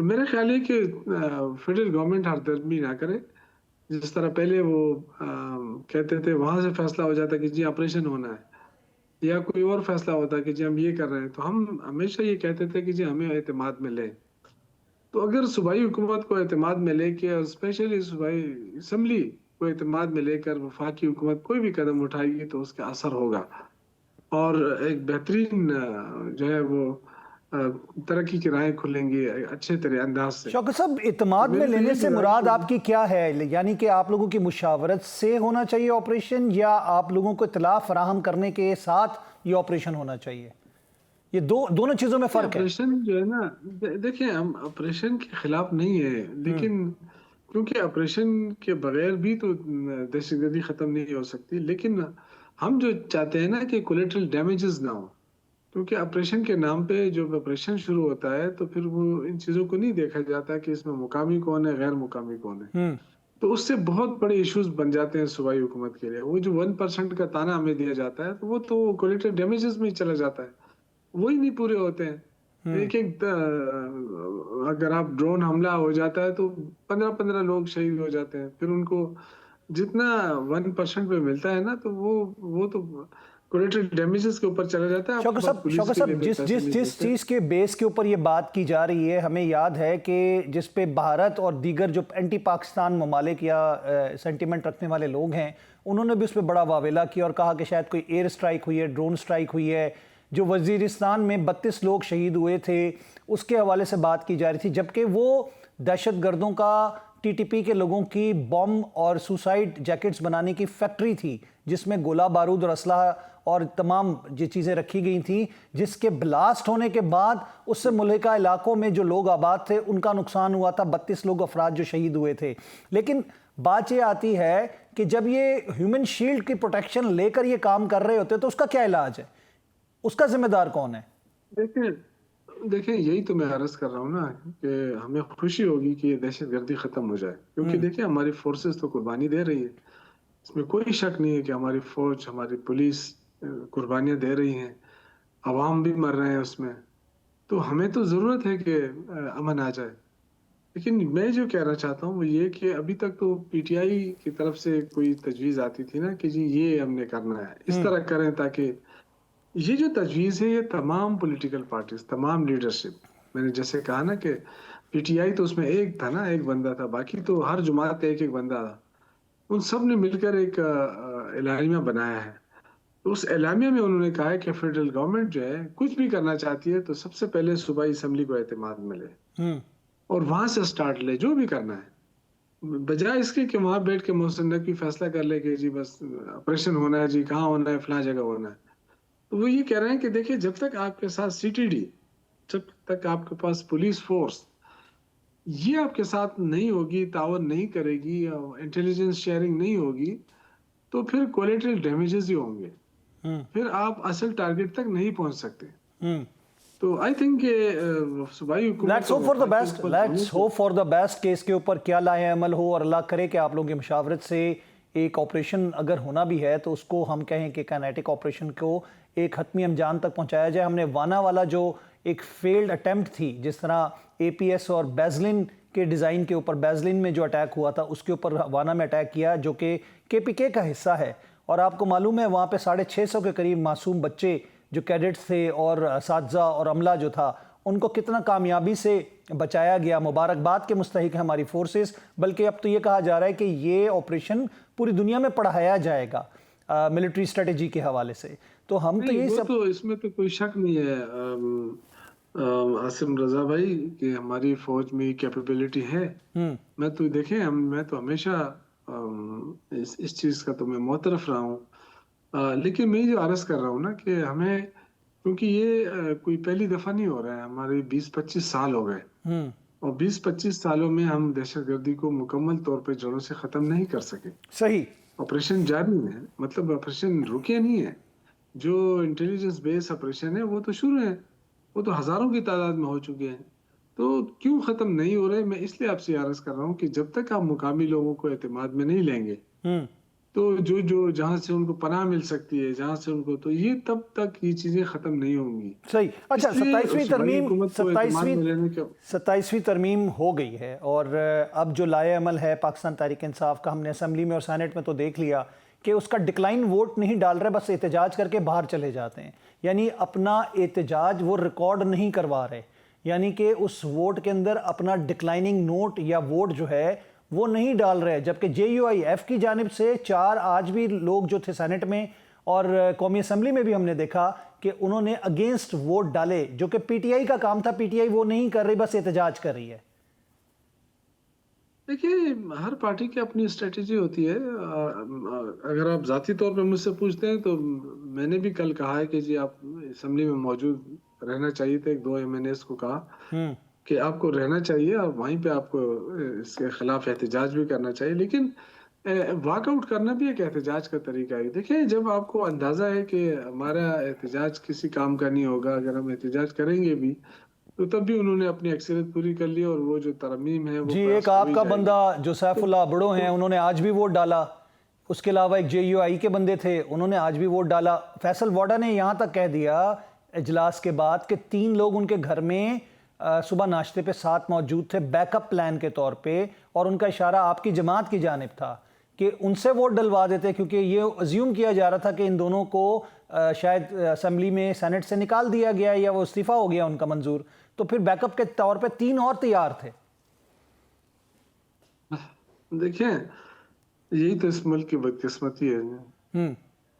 تو میرا خیال ہے کہ فیڈرل گورنمنٹ ہردرمی نہ کرے. جس طرح پہلے وہ کہتے تھے وہاں سے فیصلہ ہو جاتا کہ جی آپریشن ہونا ہے یا کوئی اور فیصلہ ہوتا کہ جی ہم یہ کر رہے ہیں, تو ہم ہمیشہ یہ کہتے تھے کہ جی ہمیں اعتماد میں لیں. تو اگر صوبائی حکومت کو اعتماد میں لے کے اور اسپیشلی صوبائی اسمبلی کو اعتماد میں لے کر وفاقی حکومت کوئی بھی قدم اٹھائے گی تو اس کا اثر ہوگا اور ایک بہترین جو ہے وہ ترقی کی راہیں کھلیں گی اچھے انداز سے. شوکت صاحب, اعتماد میں لینے سے مراد آپ کی کیا ہے؟ یعنی کہ آپ لوگوں کی مشاورت سے ہونا چاہیے آپریشن, یا آپ لوگوں کو اطلاع فراہم کرنے کے ساتھ یہ آپریشن ہونا چاہیے؟ یہ دونوں چیزوں میں فرق ہے. آپریشن جو ہے نا, دیکھیں ہم آپریشن کے خلاف نہیں ہے, لیکن کیونکہ آپریشن کے بغیر بھی تو دہشت گردی ختم نہیں ہو سکتی, لیکن ہم جو چاہتے ہیں نا کہ کولیٹرل ڈیمیجز نہ ہو, کیونکہ آپریشن کے نام پہ جب آپریشن شروع ہوتا ہے تو پھر وہ ان چیزوں کو نہیں دیکھا جاتا کہ اس میں مقامی کون ہے غیر مقامی کون ہے, تو اس سے بہت بڑے ایشوز بن جاتے ہیں صوبائی حکومت کے لیے. وہ جو 1% کا تانا ہمیں دیا جاتا ہے تو وہ تو کولیٹرل ڈیمیجز میں ہی چلا جاتا ہے, وہی نہیں پورے ہوتے ہیں. ایک اگر آپ ڈرون حملہ ہو جاتا ہے تو 15 لوگ شہید ہو جاتے ہیں, پھر ان کو جتنا 1% پہ ملتا ہے نا تو وہ تو کولیٹرل ڈیمیجز کے اوپر چلا جاتا ہے. شوکت صاحب, جس چیز کے بیس کے اوپر یہ بات کی جا رہی ہے, ہمیں یاد ہے کہ جس پہ بھارت اور دیگر جو اینٹی پاکستان ممالک یا سینٹیمنٹ رکھنے والے لوگ ہیں انہوں نے بھی اس پہ بڑا واویلا کیا اور کہا کہ شاید کوئی ایئر سٹرائک ہوئی ہے, ڈرون سٹرائک ہوئی ہے. جو وزیرستان میں 32 لوگ شہید ہوئے تھے اس کے حوالے سے بات کی جا رہی تھی, جبکہ وہ دہشت گردوں کا ٹی ٹی پی کے لوگوں کی بم اور سوسائڈ جیکٹس بنانے کی فیکٹری تھی جس میں گولہ بارود اور اسلحہ اور تمام یہ چیزیں رکھی گئی تھیں, جس کے بلاسٹ ہونے کے بعد اس سے ملحقہ علاقوں میں جو لوگ آباد تھے ان کا نقصان ہوا تھا, 32 لوگ افراد جو شہید ہوئے تھے. لیکن بات یہ آتی ہے کہ جب یہ ہیومن شیلڈ کی پروٹیکشن لے کر یہ کام کر رہے ہوتے تو اس کا کیا علاج ہے, اس کا ذمہ دار کون ہے؟ دیکھیں یہی تو میں عرض کر رہا ہوں نا کہ ہمیں خوشی ہوگی کہ یہ دہشت گردی ختم ہو جائے, کیونکہ دیکھیں ہماری فورسز تو قربانی دے رہی ہے, اس میں کوئی شک نہیں ہے کہ ہماری فوج ہماری پولیس قربانیاں دے رہی ہیں, عوام بھی مر رہے ہیں اس میں, تو ہمیں تو ضرورت ہے کہ امن آ جائے. لیکن میں جو کہنا چاہتا ہوں وہ یہ کہ ابھی تک تو پی ٹی آئی کی طرف سے کوئی تجویز آتی تھی نا کہ جی یہ ہم نے کرنا ہے, اس طرح کریں, تاکہ یہ جو تجویز ہے یہ تمام پولیٹیکل پارٹیز, تمام لیڈرشپ, میں نے جیسے کہا نا کہ پی ٹی آئی تو اس میں ایک تھا نا, ایک بندہ تھا, باقی تو ہر جماعت ایک بندہ تھا, ان سب نے مل کر ایک اعلامیہ بنایا ہے. تو اس اعلامیہ میں انہوں نے کہا ہے کہ فیڈرل گورنمنٹ جو ہے کچھ بھی کرنا چاہتی ہے تو سب سے پہلے صوبائی اسمبلی کو اعتماد ملے اور وہاں سے سٹارٹ لے جو بھی کرنا ہے, بجائے اس کے کہ وہاں بیٹھ کے محسن نقوی فیصلہ کر لے کہ جی بس آپریشن ہونا ہے, جی کہاں ہونا ہے, فلاں جگہ ہونا ہے. تو وہ یہ کہہ رہے ہیں کہ دیکھیں جب تک آپ کے ساتھ سی ٹی ڈی, جب تک آپ کے پاس پولیس فورس یہ آپ کے ساتھ نہیں ہوگی, تعاون نہیں کرے گی, انٹیلیجنس شیئرنگ نہیں ہوگی, تو پھر کولیٹرل ڈیمیجز ہی ہوں گے, پھر آپ اصل ٹارگٹ تک نہیں پہنچ سکتے. تو آئی تھنک کہ صوبائی حکومت let's hope for the best کہ اس کے اوپر کیا لائحہ عمل ہو, اور اللہ کرے کہ آپ لوگوں کی مشاورت سے ایک آپریشن اگر ہونا بھی ہے تو اس کو ہم کہیں کہ کائنیٹک آپریشن کو ایک حتمی انجام تک پہنچایا جائے. ہم نے وانا والا جو ایک فیلڈ اٹیمپٹ تھی, جس طرح اے پی ایس اور بیزلن کے ڈیزائن کے اوپر, بیزلن میں جو اٹیک ہوا تھا اس کے اوپر وانا میں اٹیک کیا جو کہ پی کے کا حصہ ہے, اور آپ کو معلوم ہے وہاں پہ 650 کے قریب معصوم بچے جو کیڈٹس تھے اور اساتذہ اور عملہ جو تھا ان کو کتنا کامیابی سے بچایا گیا. مبارکباد کے مستحق ہیں ہماری فورسز, بلکہ اب تو یہ کہا جا رہا ہے کہ یہ آپریشن پوری دنیا میں پڑھایا جائے گا ملٹری اسٹریٹجی کے حوالے سے. تو ہم تو یہی تو اس میں تو کوئی شک نہیں ہے عاصم رضا بھائی کہ ہماری فوج میں کیپیبلٹی ہے. میں تو دیکھیں میں تو ہمیشہ اس چیز کا تو میں معترف رہا ہوں, لیکن میں جو عرض کر رہا ہوں نا کہ ہمیں, کیونکہ یہ کوئی پہلی دفعہ نہیں ہو رہا ہے, ہمارے 20-25 سال ہو گئے, اور 20-25 سالوں میں ہم دہشت گردی کو مکمل طور پہ جڑوں سے ختم نہیں کر سکے. صحیح, آپریشن جاری ہے, مطلب آپریشن رکے نہیں ہے, جو انٹیلیجنس بیس آپریشن ہے وہ تو شروع ہے, وہ تو ہزاروں کی تعداد میں ہو چکے ہیں, تو کیوں ختم نہیں ہو رہے؟ میں اس لیے آپ سے عرض کر رہا ہوں کہ جب تک آپ مقامی لوگوں کو اعتماد میں نہیں لیں گے تو جو جہاں سے ان کو پناہ مل سکتی ہے، جہاں سے ان کو، تو یہ تب تک یہ چیزیں ختم نہیں ہوں گی. صحیح. اچھا، اس لیے ستائیسویں اس بڑی ترمیم حکومت کو اعتماد میں لینے کا. 27ویں ترمیم ہو گئی ہے، اور اب جو لائے عمل ہے پاکستان تحریک انصاف کا، ہم نے اسمبلی میں اور سینٹ میں تو دیکھ لیا کہ اس کا ڈکلائن ووٹ نہیں ڈال رہے، بس احتجاج کر کے باہر چلے جاتے ہیں. یعنی اپنا احتجاج وہ ریکارڈ نہیں کروا رہے، یعنی کہ اس ووٹ کے اندر اپنا ڈکلائننگ نوٹ یا ووٹ جو ہے وہ نہیں ڈال رہے. جبکہ جے یو آئی ایف کی جانب سے 4 آج بھی لوگ جو تھے سینٹ میں اور قومی اسمبلی میں بھی ہم نے دیکھا کہ انہوں نے اگینسٹ ووٹ ڈالے، جو کہ پی ٹی آئی کا کام تھا. پی ٹی آئی وہ نہیں کر رہی، بس احتجاج کر رہی ہے. دیکھیے، ہر پارٹی کی اپنی اسٹریٹجی ہوتی ہے. اگر آپ ذاتی طور پہ مجھ سے پوچھتے ہیں تو میں نے بھی کل کہا ہے کہ جی آپ اسمبلی میں موجود رہنا چاہیے تھا. 2 MNAs کو کہا کہ آپ کو رہنا چاہیے اور وہیں پہ آپ کو اس کے خلاف احتجاج بھی کرنا چاہیے، لیکن واک آؤٹ کرنا بھی ایک احتجاج کا طریقہ ہے. دیکھیں، جب آپ کو اندازہ ہے کہ ہمارا احتجاج کسی کام کا نہیں ہوگا، اگر ہم احتجاج کریں گے بھی تو تب بھی انہوں نے اپنی اکثریت پوری کر لی اور وہ جو ترمیم ہے وہ جی، ایک پاس ہو آپ ہی کا جائے گی. بندہ جو سیف اللہ بڑو ہیں، انہوں نے آج بھی ووٹ ڈالا. اس کے علاوہ ایک جے یو آئی کے بندے تھے، انہوں نے آج بھی ووٹ ڈالا. فیصل واڈا نے یہاں تک کہہ دیا اجلاس کے بعد کہ 3 لوگ ان کے گھر میں صبح ناشتے پہ ساتھ موجود تھے بیک اپ پلان کے طور پہ، اور ان کا اشارہ آپ کی جماعت کی جانب تھا کہ ان سے ووٹ ڈلوا دیتے، کیونکہ یہ ازیوم کیا جا رہا تھا کہ ان دونوں کو شاید اسمبلی میں سینٹ سے نکال دیا گیا یا وہ استعفیٰ ہو گیا ان کا منظور. تو پھر بیک اپ کے طور پہ 3 اور تیار تھے. دیکھیں، یہی تو اس ملک کی بدقسمتی ہے.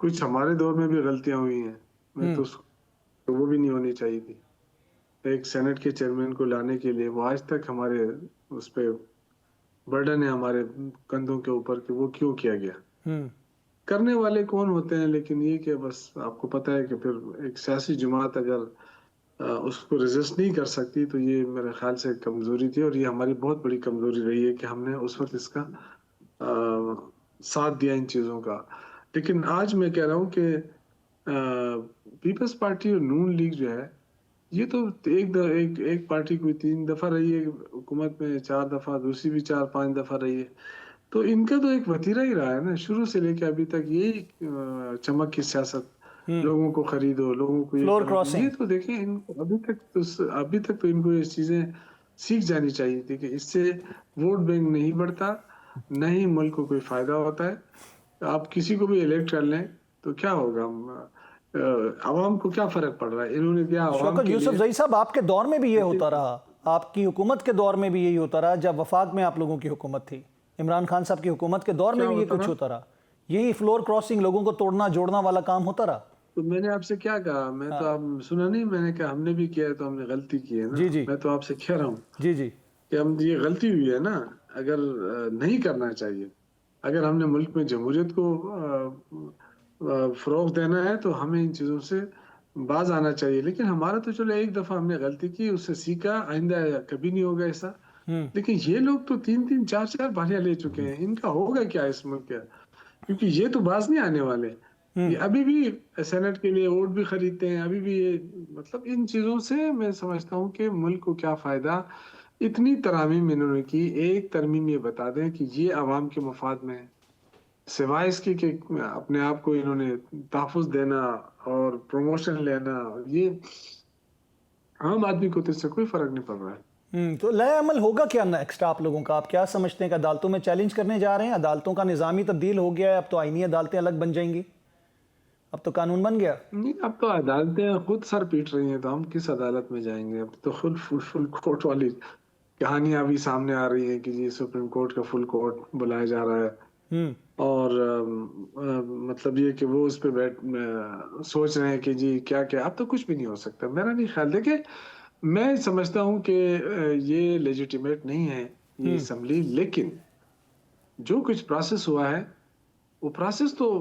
کچھ ہمارے دور میں بھی غلطیاں ہوئی ہیں، میں تو وہ بھی نہیں ہونی چاہیے تھی. ایک سینٹ کے چیئرمین کو لانے کے لیے وہ آج تک ہمارے اس پہ برڈن ہے ہمارے کندھوں کے اوپر کہ وہ کیوں کیا گیا. کرنے والے کون ہوتے ہیں، لیکن یہ کہ بس آپ کو پتہ ہے کہ پھر ایک سیاسی جماعت اگر اس کو ریزسٹ نہیں کر سکتی تو یہ میرے خیال سے کمزوری تھی، اور یہ ہماری بہت بڑی کمزوری رہی ہے کہ ہم نے اس وقت اس کا ساتھ دیا ان چیزوں کا. لیکن آج میں کہہ رہا ہوں کہ پیپلز پارٹی اور نون لیگ جو ہے، یہ تو ایک پارٹی کوئی 3 دفعہ رہی ہے حکومت میں، 4 دفعہ، دوسری بھی 4-5 دفعہ رہی ہے. تو ان کا تو ایک وتیرہ ہی رہا ہے نا، شروع سے لے کے ابھی تک یہی چمک کی سیاست. لوگوں کو خریدو، لوگوں کو یہ فلور کرو. کراسنگ. یہ تو دیکھیں ابھی تک تو ان کو یہ چیزیں سیکھ جانی چاہیے تھی کہ اس سے ووٹ بینک نہیں بڑھتا، نہ ہی ملک کو کوئی فائدہ ہوتا ہے. آپ کسی کو بھی الیکٹ کر لیں تو کیا ہوگا، عوام کو کیا فرق پڑ رہا ہے. انہوں نے دیا عوام شوکت کے یوسف لیے. زئی صاحب، آپ کے دور میں بھی یہ ہوتا رہا، آپ کی حکومت کے دور میں بھی یہی ہوتا رہا، جب وفاق میں آپ لوگوں کی حکومت تھی، عمران خان صاحب کی حکومت کے دور میں بھی یہ کچھ ہوتا رہا. یہی فلور کراسنگ، لوگوں کو توڑنا جوڑنا والا کام ہوتا رہا. تو میں نے آپ سے کیا کہا، میں تو آپ سنا نہیں، میں نے کہا ہم نے بھی کیا ہے تو ہم نے غلطی کی ہے نا. جی جی میں تو آپ سے کہہ رہا ہوں جی جی کہ ہم یہ غلطی ہوئی ہے نا. اگر نہیں کرنا چاہیے، اگر ہم نے ملک میں جمہوریت کو فروغ دینا ہے تو ہمیں ان چیزوں سے باز آنا چاہیے. لیکن ہمارا تو چلو ایک دفعہ ہم نے غلطی کی، اس سے سیکھا، آئندہ کبھی نہیں ہوگا ایسا. لیکن یہ لوگ تو 3-3 4-4 باریاں لے چکے ہیں، ان کا ہوگا کیا اس ملک کا، کیونکہ یہ تو باز نہیں آنے والے. یہ ابھی بھی سینٹ کے لیے ووٹ بھی خریدتے ہیں، ابھی بھی یہ مطلب ان چیزوں سے میں سمجھتا ہوں کہ ملک کو کیا فائدہ. اتنی ترامیم انہوں نے کی، ایک ترمیم یہ بتا دیں کہ یہ عوام کے مفاد میں ہے، سوائے اس کی کہ اپنے آپ کو انہوں نے تحفظ دینا اور پروموشن لینا، یہ عام آدمی کو تو اس سے کوئی فرق نہیں پڑ رہا ہے. تو لائے عمل ہوگا کیا نیکسٹ آپ لوگوں کا؟ آپ کیا سمجھتے ہیں کہ عدالتوں میں چیلنج کرنے جا رہے ہیں؟ عدالتوں کا نظامی تبدیل ہو گیا ہے، اب تو آئینی عدالتیں الگ بن جائیں گی، اب تو قانون بن گیا. نہیں، اب تو عدالتیں خود سر پیٹ رہی ہیں، تو ہم کس عدالت میں جائیں گے. اب تو خود فل کورٹ والی کہانیاں بھی سامنے آ رہی ہیں کہ جی سپریم کورٹ کا فل کورٹ بلایا جا رہا ہے، اور مطلب یہ کہ وہ اس پہ سوچ رہے ہیں کہ جی کیا کیا. اب تو کچھ بھی نہیں ہو سکتا میرا نہیں خیال. دیکھیں، میں سمجھتا ہوں کہ یہ لیجیٹیمیٹ نہیں ہے یہ اسمبلی، لیکن جو کچھ پروسیس ہوا ہے وہ پروسیس تو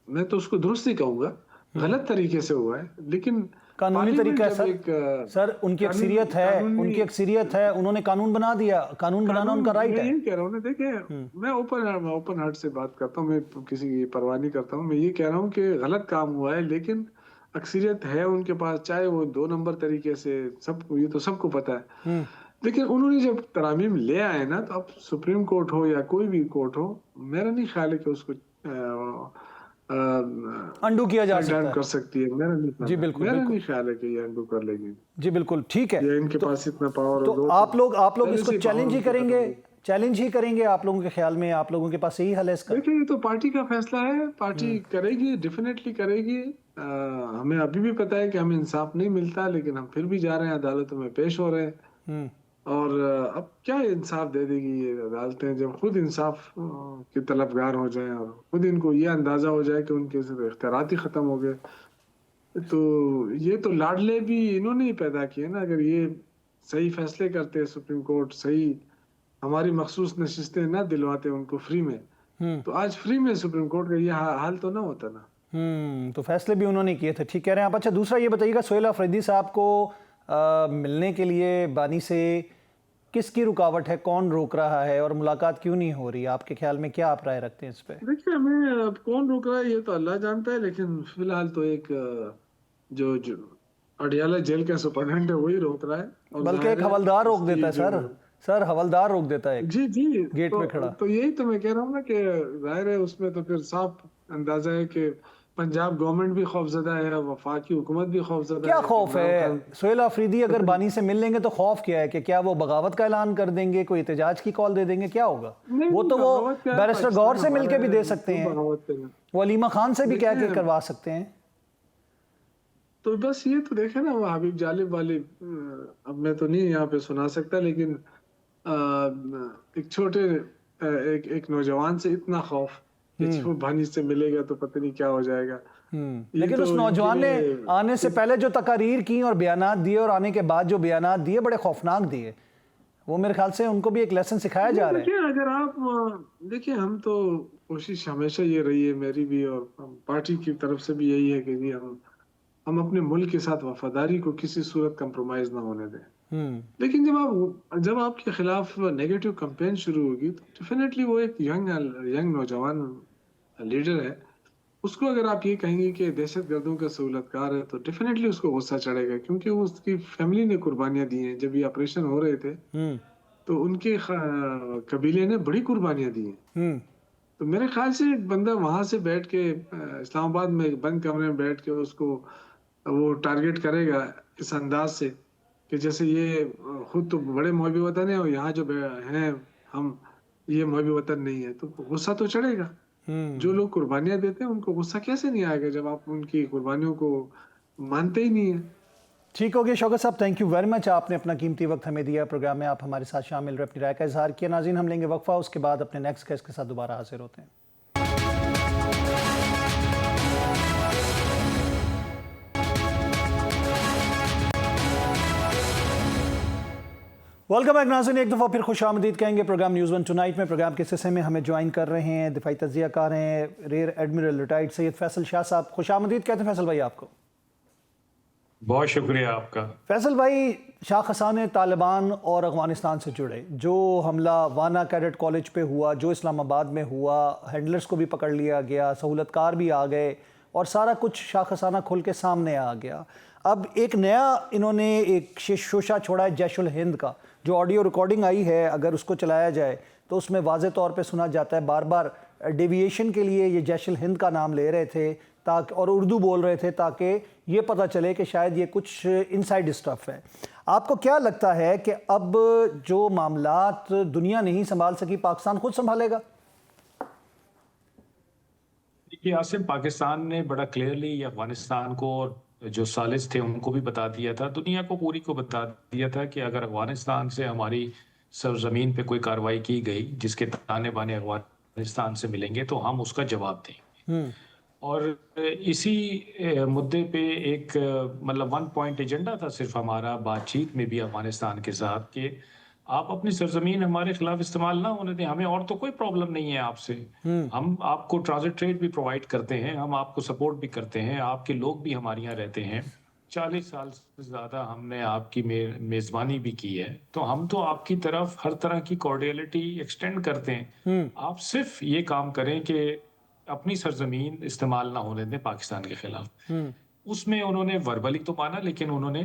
میں تو اس کو درست ہی کہوں گا، غلط طریقے سے ہوا ہے، لیکن قانونی طریقہ ہے سر، ان کی اکثریت ہے، انہوں نے قانون بنا دیا، قانون بنانا ان کا رائٹ ہے. میں یہ کہہ رہا ہوں نا، دیکھیں میں اوپن ہارٹ سے بات کرتا ہوں، میں کسی کی پرواہ نہیں کرتا ہوں. میں یہ کہہ رہا ہوں کہ غلط کام ہوا ہے، لیکن اکثریت ہے ان کے پاس، چاہے وہ 2 نمبر طریقے سے، یہ تو سب کو پتا ہے. لیکن انہوں نے جب ترامیم لے آئے نا، تو اب سپریم کورٹ ہو یا کوئی بھی کورٹ ہو، میرا نہیں خیال ہے کہ اس کو انڈو کیا جا سیٹ سکتا ڈاؤن ہے. کر سکتی ہے. میرا نہیں جی خیال ہے، بالکل میرا بالکل. نہیں خیال ہے کہ یہ انڈو کر لے گی. جی بالکل ٹھیک ہے. یہ ان کے تو پاس اتنا پاور اور تو زور آپ لوگ پہلے اس کو سے ہی power چیلنج ہی ان کے کریں ختم گے؟ ہو گئے. چیلنج ہی کریں گے آپ لوگوں کے خیال میں؟ آپ لوگوں کے پاس یہی حل ہے اس کا؟ دیکھیں، یہ تو پارٹی کا فیصلہ ہے. پارٹی کرے گی، ڈیفینیٹلی کرے گی. ہمیں ابھی بھی پتا ہے کہ ہمیں انصاف نہیں ملتا، لیکن ہم پھر بھی جا رہے ہیں، عدالتوں میں پیش ہو رہے ہیں. اور اب کیا انصاف دے دے گی یہ عدالتیں، جب خود انصاف کی طلبگار ہو جائیں اور خود ان کو یہ اندازہ ہو جائے کہ ان کے اختیارات ہی ختم ہو گئے. تو یہ تو لاڈلے بھی انہوں نے ہی پیدا کیے نا. اگر یہ صحیح فیصلے کرتے، سپریم کورٹ صحیح ہماری مخصوص نشستیں نہ دلواتے ان کو فری میں، تو آج فری میں سپریم کورٹ کا یہ حال تو نہ ہوتا نا. تو فیصلے بھی انہوں نے کیے تھے. ٹھیک کہہ رہے ہیں آپ. اچھا دوسرا یہ بتائیے گا، سہیل آفریدی صاحب کو ملنے کے لیے بانی سے کس کی رکاوٹ ہے؟ کون روک رہا ہے اور ملاقات کیوں نہیں ہو رہی؟ آپ کے خیال میں کیا آپ رائے رکھتے ہیں اس پہ؟ دیکھیے، ہمیں اب کون روک رہا ہے یہ تو اللہ جانتا ہے، لیکن فی الحال تو ایک جو اڈیالہ جیل کا سپرڈنٹ ہے وہی روک رہا ہے. اور بلکہ ایک ظاہر ہے حوالدار اس روک کی دیتا ہے سر حوالدار روک دیتا ہے ایک جی گیٹ پہ کھڑا. تو یہی تو میں کہہ رہا ہوں نا کہ ظاہر ہے اس میں تو پھر صاف اندازہ ہے کہ پنجاب گورنمنٹ بھی خوفزدہ ہے، وفاقی حکومت بھی خوفزدہ کیا ہے. خوف ہے سہیل آفریدی؟ اگر بانی سے مل لیں گے تو خوف کیا ہے؟ کہ کیا وہ بغاوت کا اعلان کر دیں گے، کوئی احتجاج کی کال دے دیں گے؟ کیا ہوگا؟ وہ تو وہ بغاوت کیا ہے، بیرسٹر گور پاکستان سے مل کے بھی ہمارا دے ہے، سکتے کیوں ہیں، بغاوت کریں؟ وہ علیمہ خان سے بھی کہہ کے دیکھیں، کروا سکتے ہیں. تو بس یہ تو دیکھیں نا، وہ حبیب جالب والی اب میں تو نہیں یہاں پہ سنا سکتا، لیکن ایک چھوٹے ایک نوجوان سے اتنا خوف کہ وہ بھانی سے ملے گا تو پتہ نہیں کیا ہو جائے گا. یہ لیکن تو اس ان کے نوجوان نے لیے آنے سے پہلے جو تقاریر کی اور بیانات دیے اور آنے کے بعد جو بیانات دیے بڑے خوفناک دیے. وہ میرے خیال سے ان کو بھی ایک لیسن سکھایا جا رہا ہے. دیکھیں، اگر آپ دیکھیں، ہم تو کوشش ہمیشہ یہ رہی ہے میری بھی اور پارٹی کی طرف سے بھی یہی ہے کہ جی ہم اپنے ملک کے ساتھ وفاداری کو کسی صورت کمپرومائز نہ ہونے دیں. لیکن جب آپ کے خلاف نیگیٹو کمپین شروع ہوگی تو ڈیفینیٹلی وہ ایک ینگ نوجوان لیڈر ہے، اس کو اگر آپ یہ کہیں گے کہ دہشت گردوں کا سہولت کار ہے تو ڈیفینیٹلی اس کو غصہ چڑھے گا، کیونکہ اس کی فیملی نے قربانیاں دی ہیں. جب یہ آپریشن ہو رہے تھے تو ان کے قبیلے نے بڑی قربانیاں دی ہیں. تو میرے خیال سے ایک بندہ وہاں سے بیٹھ کے اسلام آباد میں بند کمرے میں بیٹھ کے اس کو وہ ٹارگٹ کرے گا اس انداز سے کہ جیسے یہ خود تو بڑے محب وطن ہیں اور یہاں جو ہیں ہم یہ محب وطن نہیں ہے، تو غصہ تو چڑھے گا. جو لوگ قربانیاں دیتے ہیں ان کو غصہ کیسے نہیں آئے گا جب آپ ان کی قربانیوں کو مانتے ہی نہیں ہیں. ٹھیک ہو گیا شوکت صاحب، تھینک یو ویری مچ. آپ نے اپنا قیمتی وقت ہمیں دیا، پروگرام میں آپ ہمارے ساتھ شامل رہے، اپنی رائے کا اظہار کیا. ناظرین، ہم لیں گے وقفہ، اس کے بعد اپنے نیکسٹ گیسٹ کے ساتھ دوبارہ حاضر ہوتے ہیں. ویلکم بیک ناظرین، ایک دفعہ پھر خوش آمدید کہیں گے پروگرام نیوز ون ٹونائٹ میں. پروگرام کے اس حصے میں ہمیں جوائن کر رہے ہیں دفاعی تجزیہ کار ہیں، ریئر ایڈمرل ریٹائرڈ سید فیصل شاہ صاحب. خوش آمدید کہتے ہیں فیصل بھائی آپ کو. بہت شکریہ آپ کا. فیصل بھائی، شاخسان طالبان اور افغانستان سے جڑے جو حملہ وانا کیڈٹ کالج پہ ہوا، جو اسلام آباد میں ہوا، ہینڈلرز کو بھی پکڑ لیا گیا، سہولت کار بھی آ گئے اور سارا کچھ شاخسانہ کھل کے سامنے آ گیا. اب ایک نیا انہوں نے ایک شوشہ چھوڑا ہے جیش الہند کا، جو آڈیو ریکارڈنگ آئی ہے اگر اس کو چلایا جائے تو اس میں واضح طور پہ سنا جاتا ہے بار بار ڈیویشن کے لیے یہ جیش الہند کا نام لے رہے تھے اور اردو بول رہے تھے تاکہ یہ پتہ چلے کہ شاید یہ کچھ انسائیڈ اسٹف ہے. آپ کو کیا لگتا ہے کہ اب جو معاملات دنیا نہیں سنبھال سکی پاکستان خود سنبھالے گا؟ دیکھیے عاصم، پاکستان نے بڑا کلیئرلی افغانستان کو اور جو سالس تھے ان کو بھی بتا دیا تھا، دنیا کو پوری کو بتا دیا تھا کہ اگر افغانستان سے ہماری سرزمین پہ کوئی کارروائی کی گئی جس کے تانے بانے افغانستان سے ملیں گے تو ہم اس کا جواب دیں گے. اور اسی مدعے پہ ایک مطلب 1 پوائنٹ ایجنڈا تھا صرف ہمارا بات چیت میں بھی افغانستان کے ساتھ کہ آپ اپنی سرزمین ہمارے خلاف استعمال نہ ہونے دیں. ہمیں اور تو کوئی پرابلم نہیں ہے آپ سے، ہم آپ کو ٹرانزٹ ٹریڈ بھی پرووائڈ کرتے ہیں، ہم آپ کو سپورٹ بھی کرتے ہیں، آپ کے لوگ بھی ہمارے یہاں رہتے ہیں، 40 سال سے زیادہ ہم نے آپ کی میزبانی بھی کی ہے، تو ہم تو آپ کی طرف ہر طرح کی کارڈیلٹی ایکسٹینڈ کرتے ہیں. آپ صرف یہ کام کریں کہ اپنی سرزمین استعمال نہ ہونے دیں پاکستان کے خلاف. اس میں انہوں نے وربلی تو مانا لیکن انہوں نے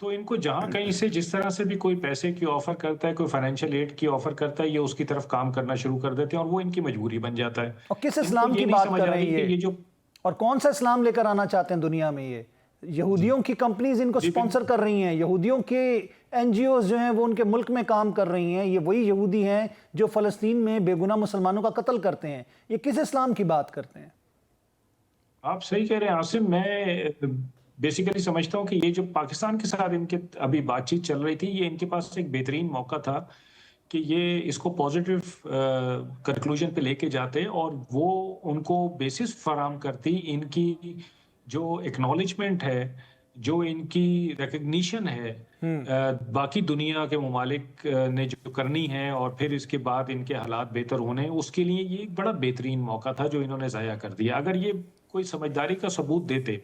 تو ان کو جہاں کہیں سے جس طرح سے بھی کوئی پیسے کی آفر کرتا ہے، کوئی فائنینشیل ایڈ کی آفر کرتا ہے، یہ اس کی طرف کام کرنا شروع کر دیتے ہیں اور وہ ان کی مجبوری بن جاتا ہے۔ اور کس ان کو اسلام یہ کی نہیں بات سمجھ کر آ رہے رہی کہ ہیں یہ جو اور کون سا اسلام لے کر آنا چاہتے ہیں دنیا میں؟ یہ یہودیوں کی کمپنیز ان کو سپانسر کر رہی ہیں، یہودیوں کے این جی اوز جو ہیں وہ ان کے ملک میں کام کر رہی ہیں، یہ وہی یہودی ہیں جو فلسطین میں بے گناہ مسلمانوں کا قتل کرتے ہیں۔ یہ کس اسلام کی بات کرتے ہیں؟ آپ صحیح کہہ رہے ہیں عاصم، میں بیسیکلی سمجھتا ہوں کہ یہ جو پاکستان کے ساتھ ان کے ابھی بات چیت چل رہی تھی، یہ ان کے پاس ایک بہترین موقع تھا کہ یہ اس کو پازیٹیو کنکلوژن پہ لے کے جاتے اور وہ ان کو بیسس فراہم کرتی ان کی جو ایکنالجمنٹ ہے، جو ان کی ریکگنیشن ہے باقی دنیا کے ممالک نے جو کرنی ہے، اور پھر اس کے بعد ان کے حالات بہتر ہونے، اس کے لیے یہ ایک بڑا بہترین موقع تھا جو انہوں نے ضائع کر دیا۔ اگر یہ کوئی سمجھداری کا ثبوت دیتے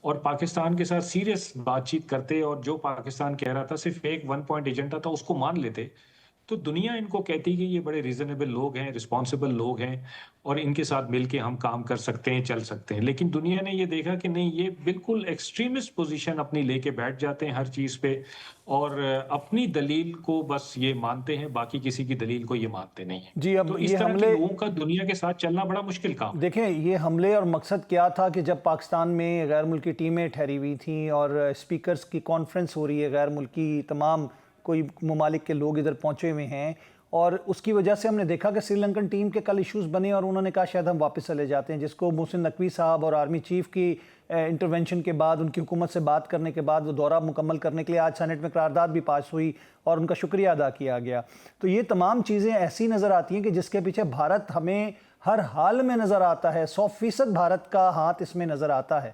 اور پاکستان کے ساتھ سیریس بات چیت کرتے اور جو پاکستان کہہ رہا تھا صرف ایک 1 پوائنٹ ایجنڈا تھا اس کو مان لیتے، تو دنیا ان کو کہتی کہ یہ بڑے ریزنیبل لوگ ہیں، رسپانسبل لوگ ہیں اور ان کے ساتھ مل کے ہم کام کر سکتے ہیں، چل سکتے ہیں۔ لیکن دنیا نے یہ دیکھا کہ نہیں، یہ بالکل ایکسٹریمسٹ پوزیشن اپنی لے کے بیٹھ جاتے ہیں ہر چیز پہ، اور اپنی دلیل کو بس یہ مانتے ہیں، باقی کسی کی دلیل کو یہ مانتے نہیں ہیں۔ جی، اب تو اس یہ طرح کے حملے لوگوں کا دنیا کے ساتھ چلنا بڑا مشکل کام ہے۔ دیکھیں، یہ حملے اور مقصد کیا تھا کہ جب پاکستان میں غیر ملکی ٹیمیں ٹھہری ہوئی تھیں اور اسپیکرز کی کانفرنس ہو رہی ہے، غیر ملکی تمام کوئی ممالک کے لوگ ادھر پہنچے ہوئے ہیں، اور اس کی وجہ سے ہم نے دیکھا کہ سری لنکن ٹیم کے کل ایشوز بنے اور انہوں نے کہا شاید ہم واپس چلے جاتے ہیں، جس کو محسن نقوی صاحب اور آرمی چیف کی انٹرونشن کے بعد، ان کی حکومت سے بات کرنے کے بعد وہ دورہ مکمل کرنے کے لیے آج سینٹ میں قرارداد بھی پاس ہوئی اور ان کا شکریہ ادا کیا گیا۔ تو یہ تمام چیزیں ایسی نظر آتی ہیں کہ جس کے پیچھے بھارت ہمیں ہر حال میں نظر آتا ہے، 100% بھارت کا ہاتھ اس میں نظر آتا ہے۔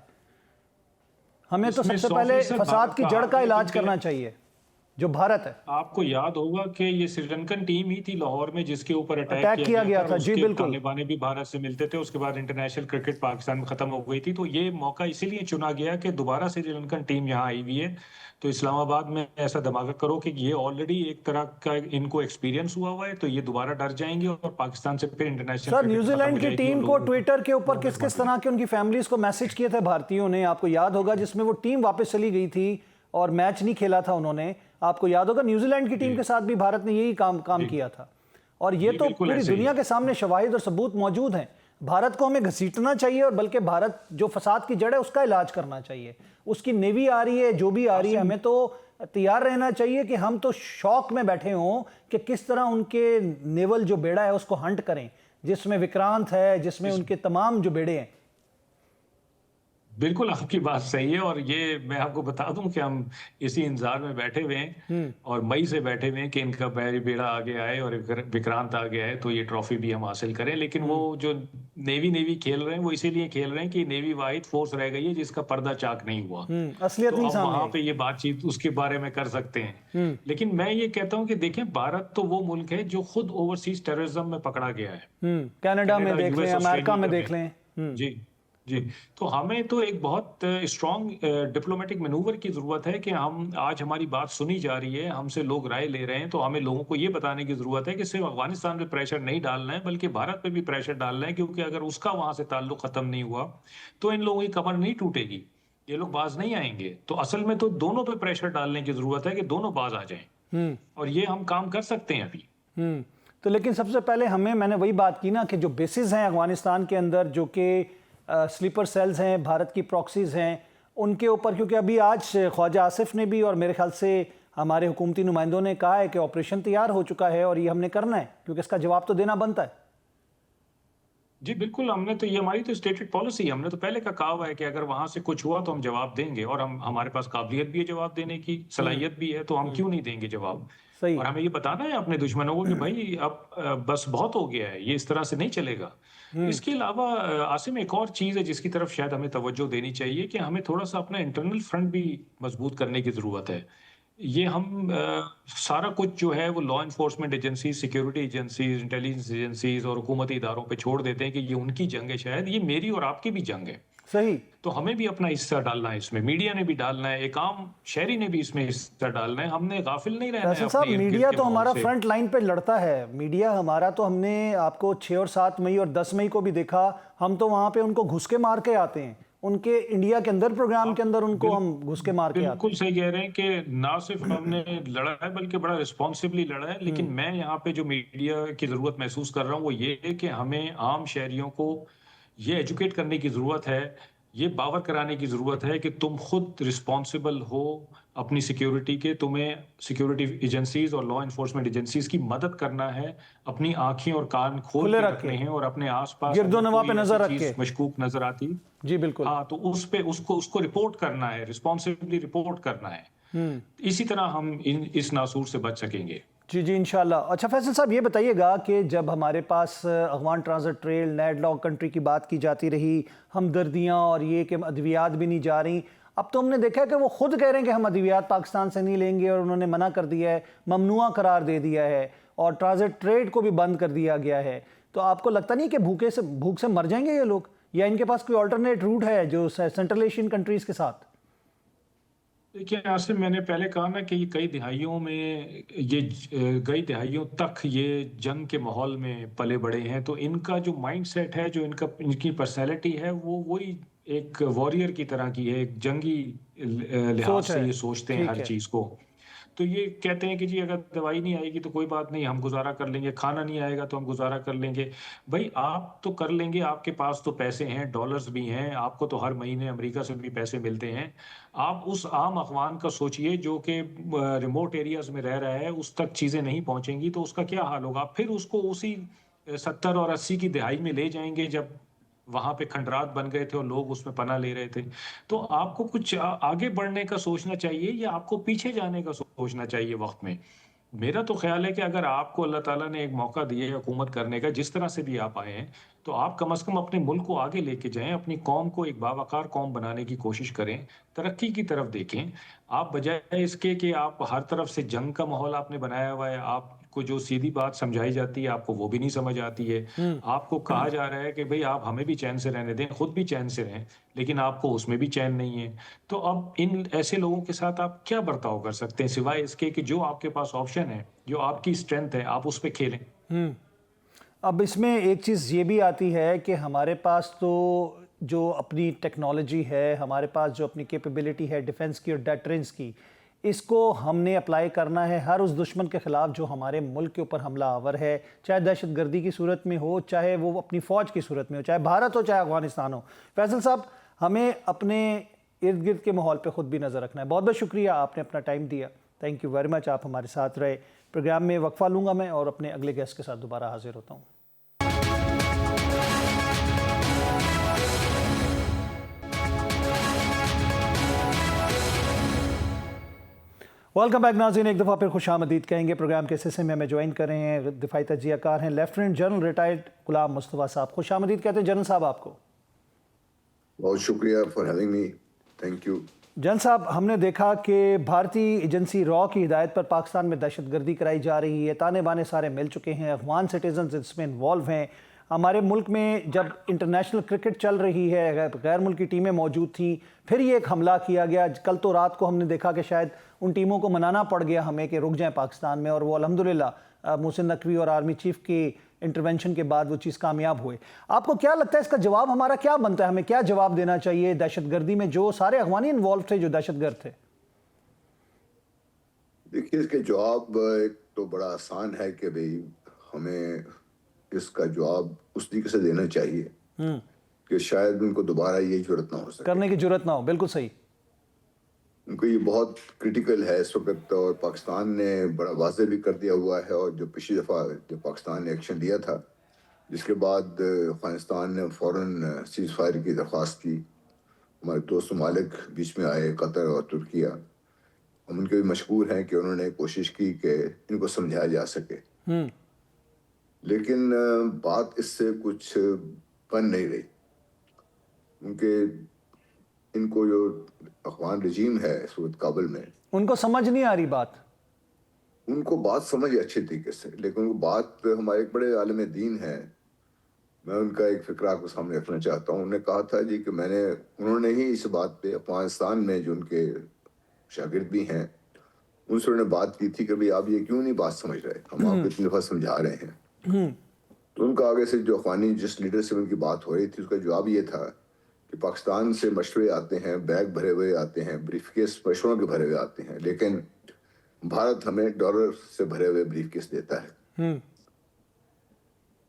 ہمیں تو سب سے پہلے فساد کی جڑ کا علاج کرنا چاہیے جو بھارت ہے۔ آپ کو یاد ہوگا کہ یہ سری لنکن ٹیم ہی تھی لاہور میں جس کے اوپر اٹیک کیا گیا تھا۔ جی بالکل، تانے بانے بھی بھارت سے ملتے تھے، اس کے بعد انٹرنیشنل کرکٹ پاکستان میں ختم ہو گئی تھی، تو یہ موقع اسی لیے چنا گیا کہ دوبارہ سری لنکن ٹیم یہاں آئی ہوئی ہے، تو اسلام آباد میں ایسا دھماکہ کرو کہ یہ آلریڈی ایک طرح کا ان کو ایکسپیرینس ہوا ہوا ہے، تو یہ دوبارہ ڈر جائیں گے اور پاکستان سے پھر انٹرنیشنل سر نیوزی لینڈ کی ٹیم کو ٹویٹر کے اوپر کس کس طرح کے ان کی فیملیز کو میسج کیے تھے بھارتیوں نے، آپ کو یاد ہوگا، جس میں وہ ٹیم واپس چلی گئی تھی اور میچ نہیں کھیلا تھا انہوں نے، آپ کو یاد ہوگا نیوزی لینڈ کی ٹیم کے ساتھ بھی بھارت نے یہی کام کیا تھا، اور یہ تو پوری دنیا کے سامنے شواہد اور ثبوت موجود ہیں۔ بھارت کو ہمیں گھسیٹنا چاہیے اور بلکہ بھارت جو فساد کی جڑ ہے اس کا علاج کرنا چاہیے۔ اس کی نیوی آ رہی ہے، جو بھی آ رہی ہے، ہمیں تو تیار رہنا چاہیے کہ ہم تو شوق میں بیٹھے ہوں کہ کس طرح ان کے نیول جو بیڑا ہے اس کو ہنٹ کریں، جس میں وکرانت ہے، جس میں ان کے تمام جو بیڑے ہیں۔ بالکل آپ کی بات صحیح ہے، اور یہ میں آپ کو بتا دوں کہ ہم اسی انتظار میں بیٹھے ہوئے ہیں اور مئی سے بیٹھے ہوئے ہیں کہ ان کا بیڑا آگے آئے اور وکرانت آگے آئے تو یہ ٹرافی بھی ہم حاصل کریں۔ لیکن وہ جو نیوی کھیل رہے ہیں وہ اسی لیے کھیل رہے ہیں کہ نیوی واحد فورس رہ گئی ہے جس کا پردہ چاک نہیں ہوا، اصلیت نہیں تو اب وہاں سامنے پہ یہ بات چیت اس کے بارے میں کر سکتے ہیں۔ لیکن میں یہ کہتا ہوں کہ دیکھیں، بھارت تو وہ ملک ہے جو خود اوورسیز ٹیررزم میں پکڑا گیا ہے، کینیڈا میں دیکھ لیں، امریکہ میں دیکھ لیں۔ جی تو ہمیں تو ایک بہت اسٹرانگ ڈپلومیٹک مینوور کی ضرورت ہے کہ ہم آج ہماری بات سنی جا رہی ہے، ہم سے لوگ رائے لے رہے ہیں، تو ہمیں لوگوں کو یہ بتانے کی ضرورت ہے کہ صرف افغانستان پہ پریشر نہیں ڈالنا ہے بلکہ بھارت پہ بھی پریشر ڈالنا ہے، کیونکہ اگر اس کا وہاں سے تعلق ختم نہیں ہوا تو ان لوگوں کی کمر نہیں ٹوٹے گی، یہ لوگ باز نہیں آئیں گے۔ تو اصل میں تو دونوں پہ پریشر ڈالنے کی ضرورت ہے کہ دونوں باز آ جائیں، اور یہ ہم کام کر سکتے ہیں ابھی۔ تو لیکن سب سے پہلے میں نے وہی بات کی نا کہ جو بیسز ہیں افغانستان کے اندر، جو کہ سلیپر سیلز ہیں، بھارت کی پراکسیز ہیں، ان کے اوپر، کیونکہ ابھی آج خواجہ آصف نے بھی اور میرے خیال سے ہمارے حکومتی نمائندوں نے کہا ہے کہ آپریشن تیار ہو چکا ہے اور یہ ہم نے کرنا ہے، کیونکہ اس کا جواب تو دینا بنتا ہے۔ جی بالکل، ہم نے تو یہ ہماری تو اسٹیٹڈ پالیسی، ہم نے تو پہلے کا کہا ہوا ہے کہ اگر وہاں سے کچھ ہوا تو ہم جواب دیں گے، اور ہمارے پاس قابلیت بھی ہے جواب دینے کی، صلاحیت بھی ہے، تو ہم کیوں نہیں دیں گے جواب؟ صحیح۔ اور ہمیں یہ بتانا ہے اپنے دشمنوں کو کہ بھائی اب بس بہت ہو گیا ہے، یہ اس طرح سے نہیں چلے گا۔ اس کے علاوہ عاصم ایک اور چیز ہے جس کی طرف شاید ہمیں توجہ دینی چاہیے کہ ہمیں تھوڑا سا اپنا انٹرنل فرنٹ بھی مضبوط کرنے کی ضرورت ہے۔ یہ ہم سارا کچھ جو ہے وہ law enforcement agencies, security agencies, intelligence agencies اور حکومتی اداروں پہ چھوڑ دیتے ہیں کہ یہ ان کی جنگ ہے، شاید یہ میری اور آپ کی بھی جنگ ہے۔ صحیح۔ تو ہمیں بھی اپنا حصہ ڈالنا ہے اس میں، میڈیا نے بھی ڈالنا ہے، ایک عام شہری نے بھی اس میں حصہ ڈالنا ہے، ہم نے غافل نہیں رہنا ہے۔ فیصل صاحب، میڈیا تو ہمارا فرنٹ لائن پہ لڑتا ہے، میڈیا ہمارا تو، ہم نے آپ کو 6 اور 7 مئی اور 10 مئی کو بھی دیکھا، ہم تو وہاں پہ ان کو گھس کے مار کے آتے ہیں، ان کے انڈیا کے اندر پروگرام کے اندر ان کو ہم گھس کے مار کے آتے بالکل صحیح کہہ رہے ہیں کہ نہ صرف ہم نے لڑا ہے بلکہ بڑا رسپانسبلی لڑا ہے، لیکن میں یہاں پہ جو میڈیا کی ضرورت محسوس کر رہا ہوں وہ یہ ہے کہ ہمیں عام شہریوں کو یہ ایجوکیٹ کرنے کی ضرورت ہے، یہ باور کرانے کی ضرورت ہے کہ تم خود رسپانسبل ہو اپنی سیکیورٹی کے، تمہیں سیکیورٹی ایجنسیز اور لا انفورسمنٹ ایجنسیز کی مدد کرنا ہے، اپنی آنکھیں اور کان کھول کھلے کے رکھ کے، رکھنے ہیں، اور اپنے آس پاس گرد و اگر نواح پہ کوئی نظر ایسی رکھ کے۔ چیز مشکوک نظر آتی، جی بالکل، ہاں تو اس پہ اس کو رپورٹ کرنا ہے، رسپانسبلی رپورٹ کرنا ہے۔ اسی طرح ہم اس ناسور سے بچ سکیں گے۔ جی جی انشاءاللہ۔ اچھا فیصل صاحب یہ بتائیے گا کہ جب ہمارے پاس Afghan transit trade land locked country کی بات کی جاتی رہی، ہمدردیاں اور یہ کہ ادویات بھی نہیں جا رہی، اب تو ہم نے دیکھا ہے کہ وہ خود کہہ رہے ہیں کہ ہم ادویات پاکستان سے نہیں لیں گے، اور انہوں نے منع کر دیا ہے، ممنوع قرار دے دیا ہے، اور ٹرانزٹ ٹریڈ کو بھی بند کر دیا گیا ہے۔ تو آپ کو لگتا نہیں کہ بھوک سے مر جائیں گے یہ لوگ، یا ان کے پاس کوئی آلٹرنیٹ روٹ ہے جو سینٹرل ایشین کنٹریز کے ساتھ؟ دیکھیں عاصم، میں نے پہلے کہا نا کہ یہ کئی دہائیوں تک یہ جنگ کے ماحول میں پلے بڑے ہیں، تو ان کا جو مائنڈ سیٹ ہے، جو ان کی پرسنالٹی ہے، وہ وہی ایک واریر کی طرح کی ہے، ایک جنگی لحاظ سے یہ سوچتے ہیں ہر چیز کو۔ تو یہ کہتے ہیں کہ جی اگر دوائی نہیں آئے گی تو کوئی بات نہیں، ہم گزارا کر لیں گے، کھانا نہیں آئے گا تو ہم گزارا کر لیں گے۔ بھائی آپ تو کر لیں گے، آپ کے پاس تو پیسے ہیں، ڈالرز بھی ہیں، آپ کو تو ہر مہینے امریکہ سے بھی پیسے ملتے ہیں۔ آپ اس عام افغان کا سوچئے جو کہ ریموٹ ایریاز میں رہ رہا ہے، اس تک چیزیں نہیں پہنچیں گی تو اس کا کیا حال ہوگا؟ پھر اس کو اسی 70 اور 80 کی دہائی میں لے جائیں گے جب وہاں پہ کھنڈرات بن گئے تھے اور لوگ اس میں پناہ لے رہے تھے۔ تو آپ کو کچھ آگے بڑھنے کا سوچنا چاہیے یا آپ کو پیچھے جانے کا سوچنا چاہیے وقت میں؟ میرا تو خیال ہے کہ اگر آپ کو اللہ تعالیٰ نے ایک موقع دیا ہے حکومت کرنے کا، جس طرح سے بھی آپ آئے ہیں، تو آپ کم از کم اپنے ملک کو آگے لے کے جائیں، اپنی قوم کو ایک باوقار قوم بنانے کی کوشش کریں، ترقی کی طرف دیکھیں۔ آپ بجائے اس کے کہ آپ ہر طرف سے جنگ کا ماحول آپ نے بنایا ہوا ہے، آپ کو جو سیدھی بات سمجھائی جاتی ہے آپ کو وہ بھی نہیں سمجھ آتی ہے۔ آپ کو کہا جا رہا ہے کہ بھئی آپ ہمیں بھی چین سے رہنے دیں، خود بھی چین سے رہیں، لیکن آپ کو اس میں بھی چین نہیں ہے۔ تو اب ان ایسے لوگوں کے ساتھ آپ کیا برتاؤ کر سکتے ہیں سوائے اس کے کہ جو آپ کے پاس آپشن ہے، جو آپ کی اسٹرینتھ ہے، آپ اس پہ کھیلیں۔ اب اس میں ایک چیز یہ بھی آتی ہے کہ ہمارے پاس تو جو اپنی ٹیکنالوجی ہے، ہمارے پاس جو اپنی کیپیبلٹی ہے ڈیفنس کی اور ڈیٹرنس کی، اس کو ہم نے اپلائی کرنا ہے ہر اس دشمن کے خلاف جو ہمارے ملک کے اوپر حملہ آور ہے، چاہے دہشت گردی کی صورت میں ہو، چاہے وہ اپنی فوج کی صورت میں ہو، چاہے بھارت ہو، چاہے افغانستان ہو۔ فیصل صاحب، ہمیں اپنے ارد گرد کے ماحول پہ خود بھی نظر رکھنا ہے۔ بہت بہت شکریہ، آپ نے اپنا ٹائم دیا، تھینک یو ویری مچ، آپ ہمارے ساتھ رہے۔ پروگرام میں وقفہ لوں گا میں اور اپنے اگلے گیسٹ کے ساتھ دوبارہ حاضر ہوتا ہوں۔ ویلکم بیک ناظرین، ایک دفعہ پھر خوش آمدید کہیں گے۔ پروگرام کے حصے میں ہمیں جوائن کر رہے ہیں دفاعی تجزیہ کار ہیں lieutenant general retired Ghulam Mustafa صاحب۔ خوش آمدید کہتے ہیں جنرل صاحب آپ کو۔ بہت شکریہ for having me, thank you. General صاحب، ہم نے دیکھا کہ بھارتی ایجنسی را کی ہدایت پر پاکستان میں دہشت گردی کرائی جا رہی ہے، تانے بانے سارے مل چکے ہیں، افغان سٹیزنز اس میں انوالو ہیں۔ ہمارے ملک میں جب انٹرنیشنل کرکٹ چل رہی ہے، غیر ملکی ٹیمیں موجود تھیں، پھر یہ ایک حملہ کیا گیا۔ کل تو رات کو ہم نے دیکھا کہ شاید ان ٹیموں کو منانا پڑ گیا ہمیں کہ رک جائیں پاکستان میں، اور وہ الحمدللہ محسن نقوی اور آرمی چیف کی انٹرونشن کے بعد وہ چیز کامیاب ہوئے۔ آپ کو کیا لگتا ہے اس کا جواب ہمارا کیا بنتا ہے؟ ہمیں کیا جواب دینا چاہیے دہشت گردی میں جو سارے افغانی انوالو تھے جو دہشت گرد تھے؟ دیکھیے، اس کے جواب ایک تو بڑا آسان ہے کہ بھئی ہمیں اس کا جواب اس طریقے سے دینا چاہیے کہ شاید ان کو دوبارہ یہ جرت نہ ہو سکے، کرنے کی جرت نہ ہو۔ بالکل صحیح۔ ان کو یہ بہت کرٹیکل ہے اس وقت، اور پاکستان نے بڑا واضح بھی کر دیا ہوا ہے، اور جو پچھلی دفعہ جو پاکستان نے ایکشن لیا تھا، جس کے بعد افغانستان نے فوراً سیز فائر کی درخواست کی، ہمارے دوست ممالک بیچ میں آئے، قطر اور ترکیہ، ہم ان کے بھی مشکور ہیں کہ انہوں نے کوشش کی کہ ان کو سمجھایا جا سکے، لیکن بات اس سے کچھ بن نہیں رہی، کیونکہ ان کو جو افغان رجیم ہے اس وقت کابل میں، ان کو سمجھ نہیں آ رہی بات، ان کو بات سمجھ اچھے طریقے سے، لیکن ان کو بات، ہمارے ایک بڑے عالم دین ہیں، میں ان کا ایک فقرہ آپ کو سامنے رکھنا چاہتا ہوں۔ انہوں نے کہا تھا جی کہ انہوں نے ہی اس بات پہ افغانستان میں جو ان کے شاگرد بھی ہیں ان سے انہوں نے بات کی تھی کہ بھئی آپ یہ کیوں نہیں بات سمجھ رہے، ہم آپ کو اتنی دفعہ سمجھا رہے ہیں۔ تو ان کا آگے سے جو افغانی جس لیڈر سے ان کی بات ہو رہی تھی اس کا جواب یہ تھا کہ پاکستان سے مشورے آتے ہیں، بیگ بھرے ہوئے آتے ہیں، بریف کیس مشوروں کے بھرے ہوئے آتے ہیں، لیکن بھارت ہمیں ڈالر سے بھرے ہوئے بریف کیس دیتا ہے.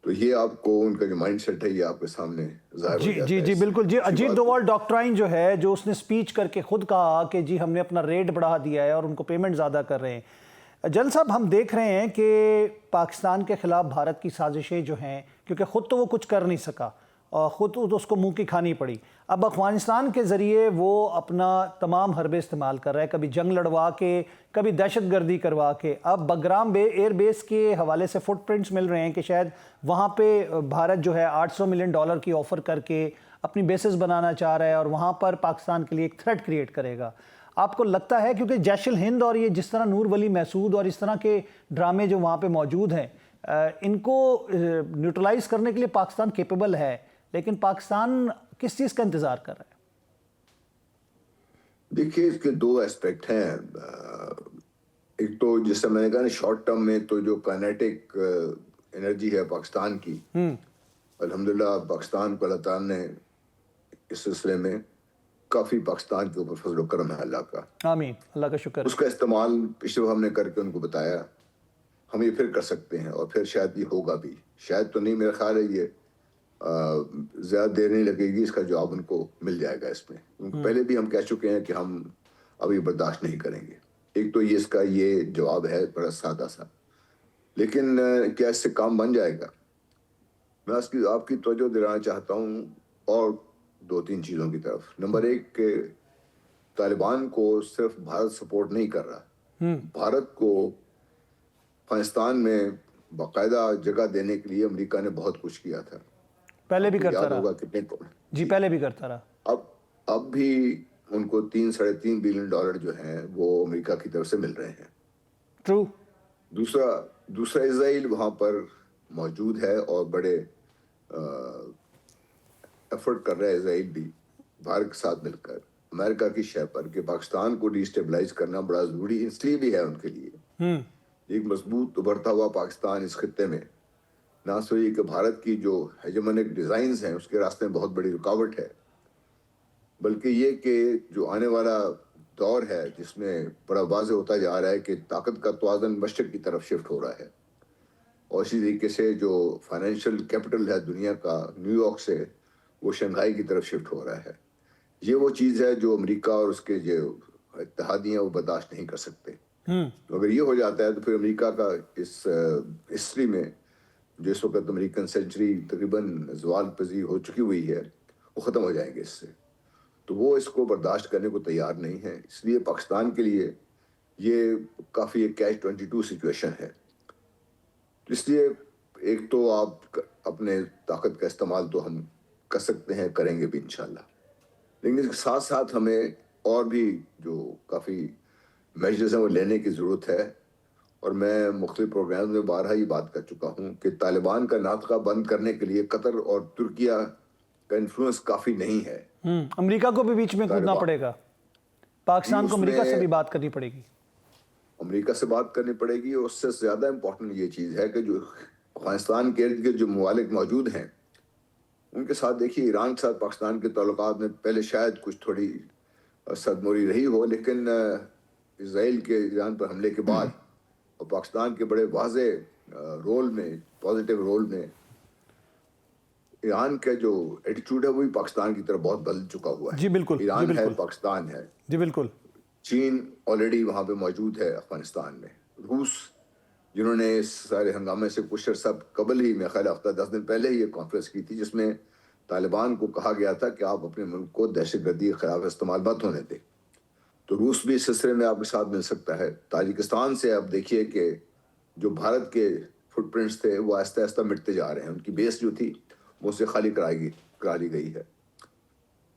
تو یہ آپ کو ان کا جو مائنڈ سیٹ ہے یہ آپ کے سامنے ظاہر ہو جاتا ہے. جی بالکل. جی اجیت ڈووال ڈاکٹرائن جو ہے، جو اس نے سپیچ کر کے خود کہا کہ جی ہم نے اپنا ریٹ بڑھا دیا ہے اور ان کو پیمنٹ زیادہ کر رہے ہیں. جنرل صاحب، ہم دیکھ رہے ہیں کہ پاکستان کے خلاف بھارت کی سازشیں جو ہیں، کیونکہ خود تو وہ کچھ کر نہیں سکا اور خود تو اس کو منہ کی کھانی پڑی، اب افغانستان کے ذریعے وہ اپنا تمام حربے استعمال کر رہا ہے، کبھی جنگ لڑوا کے، کبھی دہشت گردی کروا کے. اب بگرام ایئر بیس کے حوالے سے فٹ پرنٹس مل رہے ہیں کہ شاید وہاں پہ بھارت جو ہے $800 ملین کی آفر کر کے اپنی بیسز بنانا چاہ رہا ہے اور وہاں پر پاکستان کے لیے ایک تھریٹ کریٹ کرے گا. آپ کو لگتا ہے، کیونکہ جیش الہند اور یہ جس طرح نور ولی محسود اور اس طرح کے ڈرامے جو وہاں پہ موجود ہیں، ان کو نیوٹرلائز کرنے کے لیے پاکستان کیپیبل ہے، لیکن پاکستان کس چیز کا انتظار کر رہا ہے؟ دیکھیے، اس کے دو ایسپیکٹ ہیں. ایک تو جس سے میں نے کہا نا، شارٹ ٹرم میں تو جو کائنیٹک انرجی ہے پاکستان کی، الحمدللہ پاکستان کو اللہ تعالیٰ نے اس سلسلے میں کافی پاکستان کے اوپر فضل و کرم ہے اللہ کا. آمین، اللہ کا شکر. اس کا استعمال پچھلے ہم نے کر کے ان کو بتایا، ہم یہ پھر کر سکتے ہیں اور پھر شاید یہ ہوگا بھی. شاید تو نہیں، میرا خیال ہے یہ زیادہ دیر نہیں لگے گی، اس کا جواب ان کو مل جائے گا. اس میں پہلے بھی ہم کہہ چکے ہیں کہ ہم ابھی برداشت نہیں کریں گے. ایک تو یہ اس کا یہ جواب ہے بڑا سادہ سا، لیکن کیا اس سے کام بن جائے گا؟ میں آپ کی توجہ دلانا چاہتا ہوں اور 2-3 چیزوں کی طرف. نمبر 1 کہ طالبان کو صرف بھارت سپورٹ نہیں کر رہا، بھارت کو افغانستان میں باقاعدہ جگہ دینے کے لیے امریکہ نے بہت کچھ کیا تھا. پہلے بھی کرتا رہا. جی پہلے بھی کرتا رہا. اب بھی ان کو $3-3.5 بلین جو ہیں وہ امریکہ کی طرف سے مل رہے ہیں. ٹرو. دوسرا اسرائیل وہاں پر موجود ہے اور بڑے ایفرٹ کر رہا ہے اسرائیل بھی بھارت کے ساتھ مل کر امریکہ کی شے پر کہ پاکستان کو ڈی اسٹیبلائز کرنا بڑا ضروری اس لیے بھی ہے ان کے لیے. ایک مضبوط ابھرتا ہوا پاکستان اس خطے میں نہ صرف یہ کہ بھارت کی جو ہیجمونک ڈیزائنز ہیں اس کے راستے میں بہت بڑی رکاوٹ ہے، بلکہ یہ کہ جو آنے والا دور ہے جس میں بڑا واضح ہوتا جا رہا ہے کہ طاقت کا توازن مشرق کی طرف شفٹ ہو رہا ہے، اور اسی طریقے سے جو فائنینشیل کیپٹل ہے دنیا کا، نیو یارک سے وہ شنگھائی کی طرف شفٹ ہو رہا ہے. یہ وہ چیز ہے جو امریکہ اور اس کے جو اتحادی ہیں وہ برداشت نہیں کر سکتے. اگر یہ ہو جاتا ہے تو پھر امریکہ کا اس ہسٹری میں جو اس وقت امریکن سینچری تقریباً زوال پذیر ہو چکی ہوئی ہے وہ ختم ہو جائیں گے اس سے. تو وہ اس کو برداشت کرنے کو تیار نہیں ہے. اس لیے پاکستان کے لیے یہ کافی ایک کیچ 22 سچویشن ہے. اس لیے ایک تو آپ اپنے طاقت کا استعمال تو ہم کر سکتے ہیں، کریں گے بھی انشاءاللہ، لیکن اس کے ساتھ ساتھ ہمیں اور بھی جو کافی میجرز ہیں وہ لینے کی ضرورت ہے. اور میں مختلف پروگرامز میں بارہا یہ بات کر چکا ہوں کہ طالبان کا ناطقہ بند کرنے کے لیے قطر اور ترکیہ کا انفلوئنس کافی نہیں ہے. امریکہ کو بھی بیچ میں کودنا پڑے گا. پاکستان کو امریکہ سے بھی بات کرنی پڑے گی. امریکہ سے بات کرنی پڑے گی، اور اس سے زیادہ امپورٹنٹ یہ چیز ہے کہ جو افغانستان کے ارد گرد جو ممالک موجود ہیں ان کے ساتھ دیکھیے، ایران کے ساتھ پاکستان کے تعلقات میں پہلے شاید کچھ تھوڑی صدموری رہی ہو، لیکن اسرائیل کے ایران پر حملے کے بعد اور پاکستان کے بڑے واضح رول میں، پازیٹیو رول میں، ایران کا جو ایٹیٹیوڈ ہے وہی پاکستان کی طرف بہت بدل چکا ہوا ہے. جی بالکل. ایران ہے، پاکستان ہے. جی بالکل. چین آلریڈی وہاں پہ موجود ہے افغانستان میں. روس جنہوں نے اس سارے ہنگامے سے کچھ عرصہ قبل ہی، میں خیال ہفتہ 10 دن پہلے ہی یہ کانفرنس کی تھی جس میں طالبان کو کہا گیا تھا کہ آپ اپنے ملک کو دہشت گردی کے خلاف استعمال مت ہونے دیں. تو روس بھی اس سلسلے میں آپ کے ساتھ مل سکتا ہے. تاجکستان سے آپ دیکھیے کہ جو بھارت کے فٹ پرنٹس تھے وہ آہستہ آہستہ مٹتے جا رہے ہیں، ان کی بیس جو تھی وہ سے خالی کرا لی گئی ہے.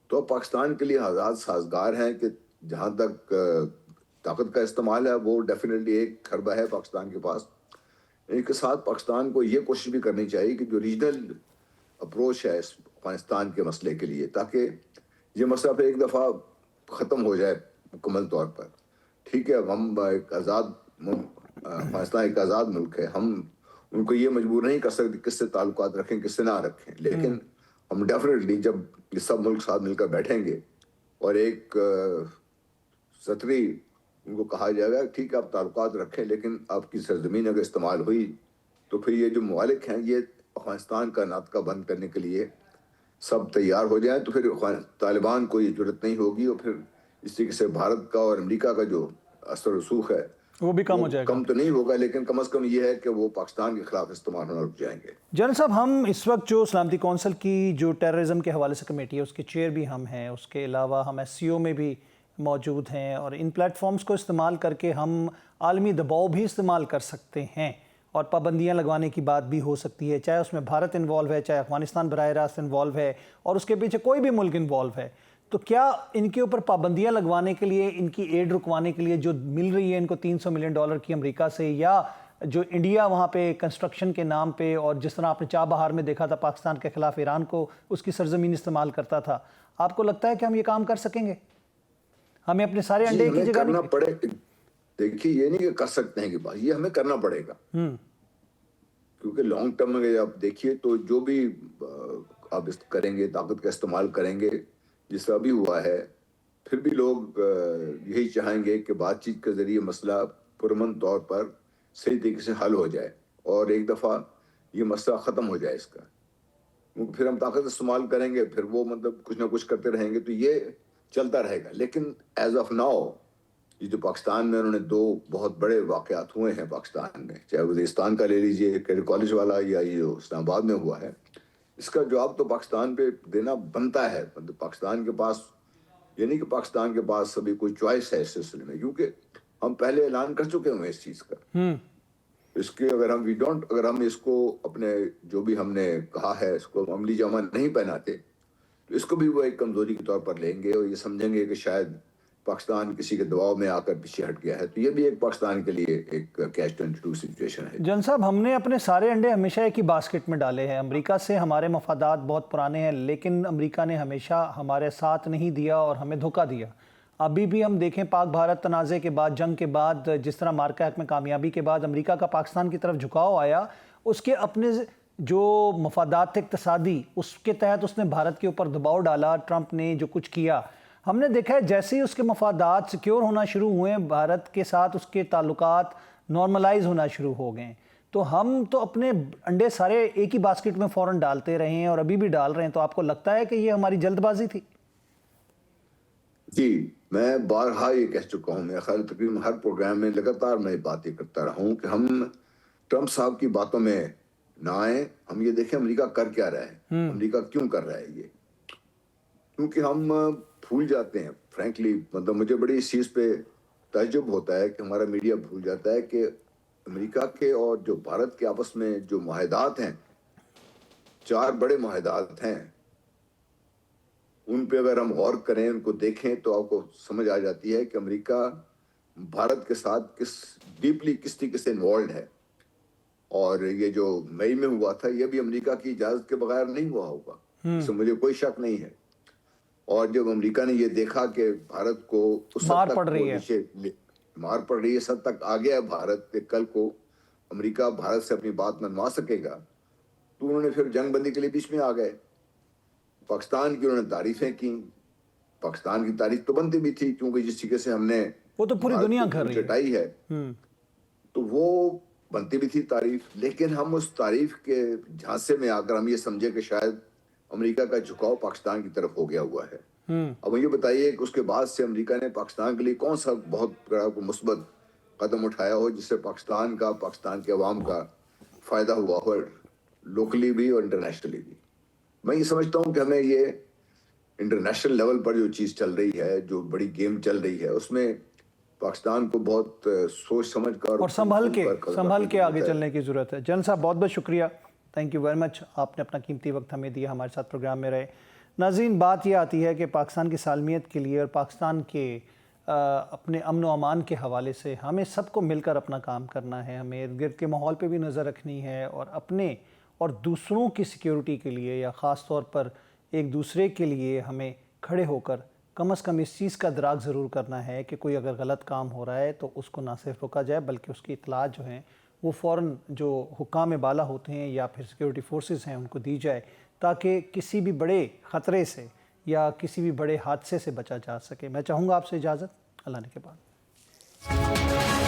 تو اب پاکستان کے لیے حالات سازگار ہیں کہ جہاں تک طاقت کا استعمال ہے وہ ڈیفینیٹلی ایک حربہ ہے پاکستان کے پاس. اس کے ساتھ پاکستان کو یہ کوشش بھی کرنی چاہیے کہ جو ریجنل اپروچ ہے اس افغانستان کے مسئلے کے لیے، تاکہ یہ مسئلہ پھر ایک دفعہ ختم ہو جائے مکمل طور پر. ٹھیک ہے، ہم ایک افغانستان ایک آزاد ملک ہے، ہم ان کو یہ مجبور نہیں کر سکتے کس سے تعلقات رکھیں کس سے نہ رکھیں، لیکن ہم ڈیفینیٹلی جب یہ سب ملک ساتھ مل کر بیٹھیں گے اور ایک سطری ان کو کہا جائے گا ٹھیک ہے آپ تعلقات رکھیں لیکن آپ کی سرزمین اگر استعمال ہوئی تو پھر یہ جو ممالک ہیں یہ افغانستان کا ناطقہ بند کرنے کے لیے سب تیار ہو جائیں تو پھر طالبان کو یہ ضرورت نہیں ہوگی اور پھر اس طریقے سے بھارت کا اور امریکہ کا جو اثر رسوخ ہے وہ بھی کم ہو جائے گا. کم تو نہیں ہوگا لیکن کم از کم یہ ہے کہ وہ پاکستان کے خلاف استعمال ہونا رک جائیں گے. جنرل صاحب، ہم اس وقت جو سلامتی کونسل کی جو ٹیررزم کے حوالے سے کمیٹی ہے اس کے چیئر بھی ہم ہیں، اس کے علاوہ ہم SCO میں بھی موجود ہیں، اور ان پلیٹ فارمز کو استعمال کر کے ہم عالمی دباؤ بھی استعمال کر سکتے ہیں اور پابندیاں لگوانے کی بات بھی ہو سکتی ہے، چاہے اس میں بھارت انوالو ہے، چاہے افغانستان براہ راست انوالو ہے اور اس کے پیچھے کوئی بھی ملک انوالو ہے. تو کیا ان کے اوپر پابندیاں لگوانے کے لیے، ان کی ایڈ رکوانے کے لیے جو مل رہی ہے ان کو $300 ملین کی امریکہ سے، یا جو انڈیا وہاں پہ کنسٹرکشن کے نام پہ، اور جس طرح آپ نے چاہ بہار میں دیکھا تھا پاکستان کے خلاف ایران کو اس کی سرزمین استعمال کرتا تھا، آپ کو لگتا ہے کہ ہم یہ کام کر سکیں گے؟ ہمیں اپنے سارے انڈے کی جگہ کرنا پڑے. دیکھیے یہ نہیں کہ کر سکتے ہیں کہ بات، یہ ہمیں کرنا پڑے گا کیونکہ لانگ ٹرم میں آپ دیکھیے تو جو بھی آپ کریں گے طاقت کا استعمال کریں گے جس طرح بھی ہوا ہے، پھر بھی لوگ یہی چاہیں گے کہ بات چیت کے ذریعے مسئلہ پرامن طور پر صحیح طریقے سے حل ہو جائے اور ایک دفعہ یہ مسئلہ ختم ہو جائے اس کا. کیونکہ پھر ہم طاقت استعمال کریں گے، پھر وہ مطلب کچھ نہ کچھ کرتے رہیں گے تو یہ چلتا رہے گا. لیکن ایز آف ناؤ یہ جو پاکستان میں انہوں نے 2 بہت بڑے واقعات ہوئے ہیں پاکستان میں، چاہے وزیرستان کا لے لیجئے کیڈر کالج والا، یا یہ جو اسلام آباد میں ہوا ہے، اس کا جواب تو پاکستان پہ دینا بنتا ہے. مطلب پاکستان کے پاس یہ نہیں کہ پاکستان کے پاس سبھی کوئی چوائس ہے اس سلسلے میں، کیونکہ ہم پہلے اعلان کر چکے ہوئے اس چیز کا. اس کے اگر ہم اس کو اپنے جو بھی ہم نے کہا ہے اس کو عملی جامہ نہیں پہناتے تو اس کو بھی وہ ایک کمزوری کے طور پر لیں گے اور یہ سمجھیں گے کہ شاید پاکستان کسی کے دباؤ میں آ کر پیچھے ہٹ گیا ہے. تو یہ بھی ایک پاکستان کے لیے ایک کیچ 22 سچویشن ہے. جن صاحب، ہم نے اپنے سارے انڈے ہمیشہ ایک ہی باسکٹ میں ڈالے ہیں. امریکہ سے ہمارے مفادات بہت پرانے ہیں، لیکن امریکہ نے ہمیشہ ہمارے ساتھ نہیں دیا اور ہمیں دھوکہ دیا. ابھی بھی ہم دیکھیں پاک بھارت تنازع کے بعد، جنگ کے بعد، جس طرح مارکا حق میں کامیابی کے بعد امریکہ کا پاکستان کی طرف جھکاؤ آیا، اس کے اپنے جو مفادات اقتصادی اس کے تحت اس نے بھارت کے اوپر دباؤ ڈالا. ٹرمپ نے جو کچھ کیا ہم نے دیکھا ہے، جیسے ہی اس کے مفادات سیکیور ہونا شروع ہوئے، بھارت کے ساتھ اس کے تعلقات نارملائز ہونا شروع ہو گئے. تو ہم تو اپنے انڈے سارے ایک ہی باسکٹ میں فوراً ڈالتے رہے ہیں اور ابھی بھی ڈال رہے ہیں. تو آپ کو لگتا ہے کہ یہ ہماری جلد بازی تھی؟ جی، میں بارہا یہ کہہ چکا ہوں، میرا خیال تقریباً ہر پروگرام میں لگاتار میں بات یہ کرتا رہا ہوں کہ ہم ٹرمپ صاحب کی باتوں میں نہ آئیں. ہم یہ دیکھیں امریکہ کر کیا رہا ہے، امریکہ کیوں کر رہا ہے یہ. کیونکہ ہم بھول جاتے ہیں فرینکلی، مطلب مجھے بڑی اس چیز پہ تعجب ہوتا ہے کہ ہمارا میڈیا بھول جاتا ہے کہ امریکہ کے اور جو بھارت کے آپس میں جو معاہدات ہیں، 4 بڑے معاہدات ہیں، ان پہ اگر ہم غور کریں، ان کو دیکھیں تو آپ کو سمجھ آ جاتی ہے کہ امریکہ بھارت کے ساتھ کس طریقے سے انوالوڈ ہے. اور یہ جو مئی میں ہوا تھا یہ بھی امریکہ کی اجازت کے بغیر نہیں ہوا ہوگا، اس میں مجھے کوئی شک نہیں ہے. اور جب امریکہ نے یہ دیکھا کہ بھارت کو اس مار حد پڑ تک رہی ہے، مار پڑ رہی ہے، اس حد تک آ گیا ہے بھارت کہ کل کو امریکہ بھارت سے اپنی بات منوا سکے گا، تو انہوں نے پھر جنگ بندی کے لیے بیچ میں آ گئے. پاکستان کی انہوں نے تعریفیں کی. پاکستان کی تعریف تو بنتی بھی تھی کیونکہ جس طریقے سے ہم نے وہ تو پوری دنیا کر رہی چٹائی ہے تو وہ بنتی بھی تھی تعریف. لیکن ہم اس تعریف کے جھانسے میں آ کر ہم یہ سمجھے کہ شاید امریکہ کا جھکاؤ پاکستان کی طرف ہو گیا ہوا ہے. اب یہ بتائیے کہ اس کے بعد سے امریکہ نے پاکستان کے لیے کون سا بہت بڑا مثبت قدم اٹھایا ہو جس سے پاکستان کے عوام کا فائدہ ہوا ہو، لوکلی بھی اور انٹرنیشنلی بھی. میں یہ سمجھتا ہوں کہ ہمیں یہ انٹرنیشنل لیول پر جو چیز چل رہی ہے، جو بڑی گیم چل رہی ہے، اس میں پاکستان کو بہت سوچ سمجھ کر اور سنبھل کے آگے چلنے کی ضرورت ہے. جن صاحب، بہت بہت شکریہ، تھینک یو ویری مچ. آپ نے اپنا قیمتی وقت ہمیں دیا، ہمارے ساتھ پروگرام میں رہے. ناظرین، بات یہ آتی ہے کہ پاکستان کی سالمیت کے لیے اور پاکستان کے اپنے امن و امان کے حوالے سے ہمیں سب کو مل کر اپنا کام کرنا ہے. ہمیں ارد گرد کے ماحول پہ بھی نظر رکھنی ہے اور اپنے اور دوسروں کی سیکیورٹی کے لیے، یا خاص طور پر ایک دوسرے کے لیے ہمیں کھڑے ہو کر کم از کم اس چیز کا ادراک ضرور کرنا ہے کہ کوئی اگر غلط کام ہو رہا ہے تو اس کو نہ صرف روکا جائے بلکہ اس کی اطلاعات جو ہیں وہ فوراً جو حکام بالا ہوتے ہیں یا پھر سیکیورٹی فورسز ہیں ان کو دی جائے تاکہ کسی بھی بڑے خطرے سے یا کسی بھی بڑے حادثے سے بچا جا سکے۔ میں چاہوں گا آپ سے اجازت، اللہ نے کے بعد۔